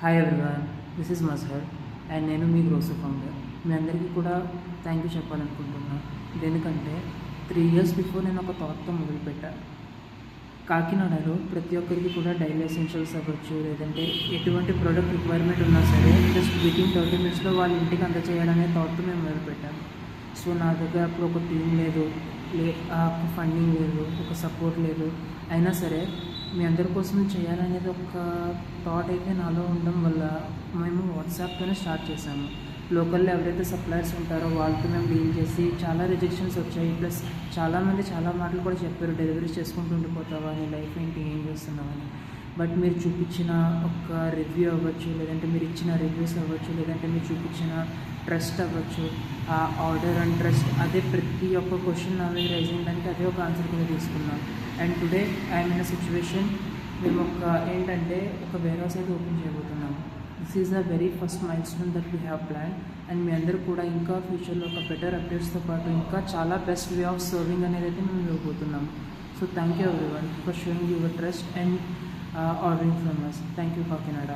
Hi everyone, this is Mazhar and నేను మీ గ్రోసో founder. మీ అందరికీ కూడా థ్యాంక్ యూ చెప్పాలనుకుంటున్నాను. ఎందుకంటే 3 years బిఫోర్ నేను ఒక థాట్తో మొదలుపెట్టాను. కాకినాడలో ప్రతి ఒక్కరికి కూడా డైలీ ఎసెన్షియల్స్ అవ్వచ్చు, లేదంటే ఎటువంటి ప్రోడక్ట్ రిక్వైర్మెంట్ ఉన్నా సరే జస్ట్ వితిన్ 30 minutesలో వాళ్ళ ఇంటికి అందచేయాలనే థాట్తో మేము మొదలుపెట్టాము. సో నా దగ్గర అప్పుడు ఒక టీం లేదు, ఒక ఫండింగ్ లేదు, ఒక సపోర్ట్ లేదు. అయినా సరే మీ అందరి కోసం చేయాలనేది ఒక థాట్ అయితే నాలో ఉండడం వల్ల మేము వాట్సాప్తోనే స్టార్ట్ చేశాము. లోకల్లో ఎవరైతే సప్లయర్స్ ఉంటారో వాళ్ళతో మేము డీల్ చేసి చాలా రిజెక్షన్స్ వచ్చాయి. ప్లస్ చాలామంది చాలా మాటలు కూడా చెప్పారు, డెలివరీస్ చేసుకుంటూ ఉండిపోతావా, నీ లైఫ్ ఏంటి, ఏం చేస్తున్నావని. బట్ మీరు చూపించిన ఒక రివ్యూ అవ్వచ్చు, లేదంటే మీరు ఇచ్చిన రివ్యూస్ అవ్వచ్చు, లేదంటే మీరు చూపించిన ట్రస్ట్ అవ్వచ్చు, ఆ ఆర్డర్ అండ్ ట్రస్ట్, అదే ప్రతి ఒక్క క్వశ్చన్ నా మీద రైజ్ అయ్యడానికి అదే ఒక ఆన్సర్ కింద తీసుకున్నాం. And today I'm in a situation, మేము ఏంటంటే ఒక వేర్ హౌస్ అయితే ఓపెన్ చేయబోతున్నాము. This is the very first milestone that we have plan. And మీ అందరూ కూడా ఇంకా ఫ్యూచర్లో ఒక బెటర్ అప్డేట్స్తో పాటు ఇంకా చాలా బెస్ట్ వే ఆఫ్ సర్వింగ్ అనేది అయితే మేము ఇవ్వబోతున్నాము. So thank you everyone for showing your trust and ordering from us. Thank you, Kakinada.